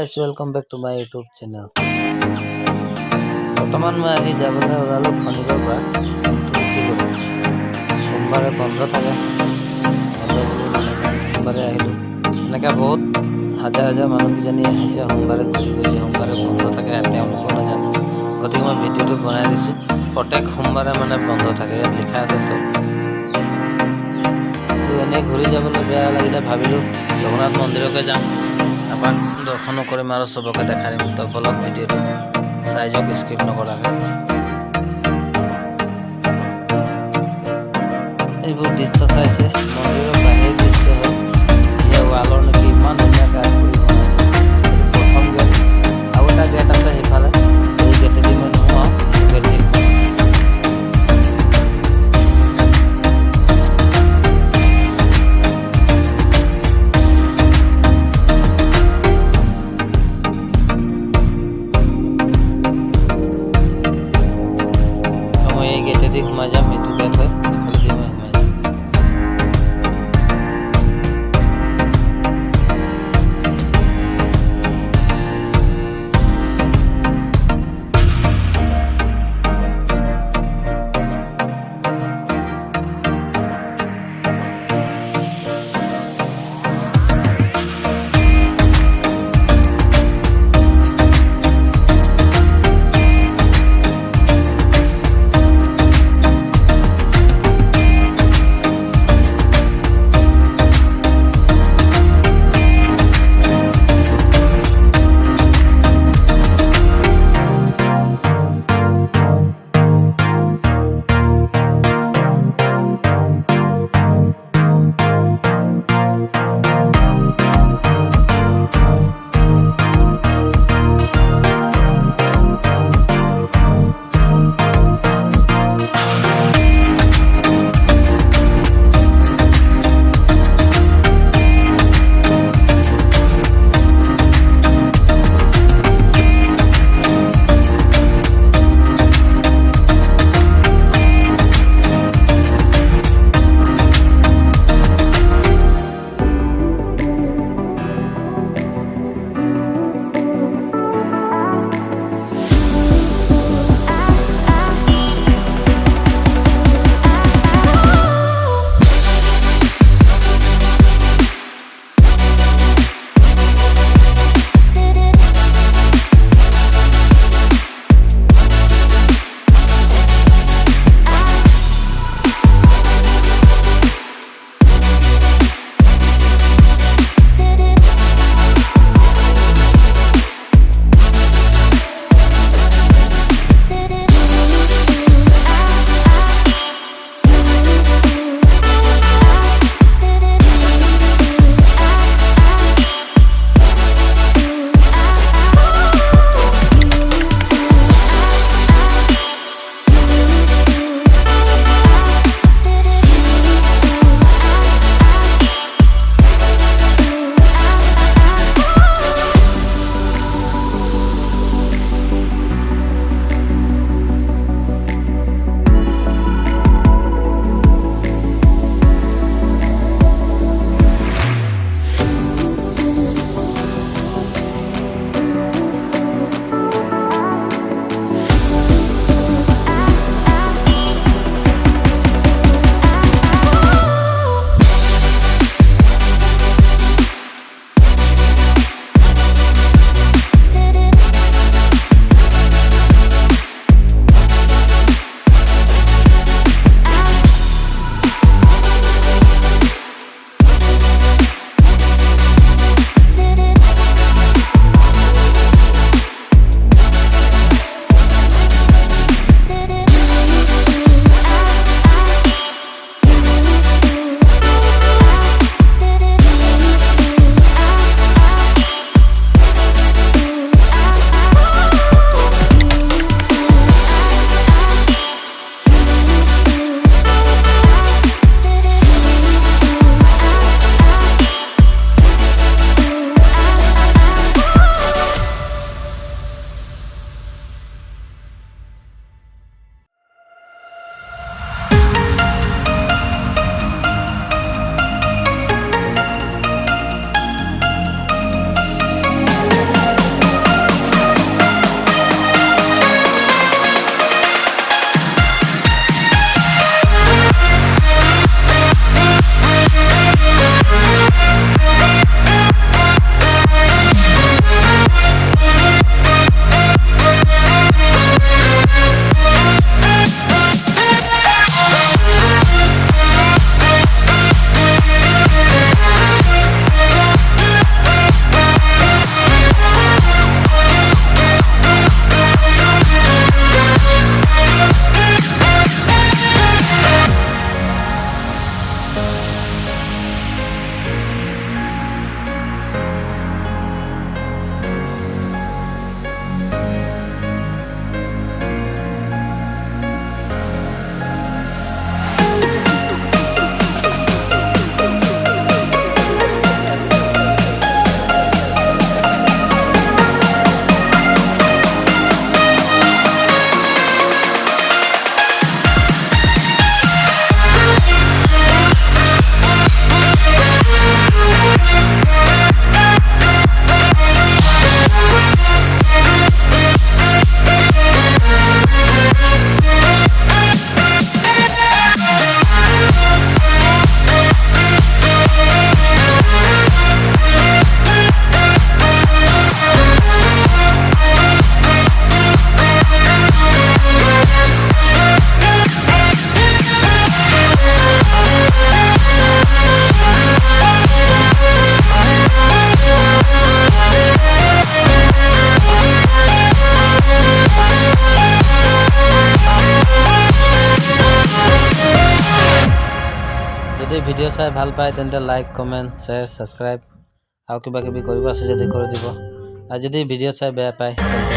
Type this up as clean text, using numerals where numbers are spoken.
Guys, welcome back to my YouTube channel. বৰ্তমান মই আজি যাবলৈ ওলালোঁ শনিবাৰ পৰা, কিন্তু কি কৰিম, সোমবাৰে বন্ধ থাকে। সোমবাৰে আহিলোঁ। এনেকৈ বহুত হাজাৰ হাজাৰ মানুহ কিজানি আহিছে, সোমবাৰে ঘূৰি গৈছে, সোমবাৰে বন্ধ থাকে, তেওঁলোকো নাজানো। গতিকে মই ভিডিঅ'টো বনাই দিছোঁ। প্ৰত্যেক সোমবাৰে মানে বন্ধ থাকে, ইয়াত লিখা আছে চব। তো এনেই ঘূৰি যাবলৈ বেয়া লাগিলে ভাবিলোঁ জগন্নাথ মন্দিৰকে যাম, এপাক দৰ্শনো কৰিম আৰু চবকে দেখাই দিম। তো বলক ভিডিঅ'টো চাই যাওক স্কিপ নকৰাকৈ। এইবোৰ দৃশ্য চাইছে, মন্দিৰৰ বাহিৰ দৃশ্য হয়। এতিয়া ৱালৰ নেকি ইমান ধুনীয়াকৈ আগুৰি বনাইছে। প্ৰথম গেট, আৰু এটা গেট আছে সেইফালে, এই গেটেদি মই নোহোৱাওঁ, গেট দি এই গেটেদি সোমাই যাম। এইটো গেট হয়, এইফালেদি মই সোমাই যাম। যদি ভিডিও চাই ভাল পায় তেন্তে লাইক কমেণ্ট শ্বেয়াৰ ছাবস্ক্ৰাইব আৰু কিবা কিবি কৰিব আছে যদি কৰি দিব আৰু যদি ভিডিও চাই বেয়া পায় তেন্তে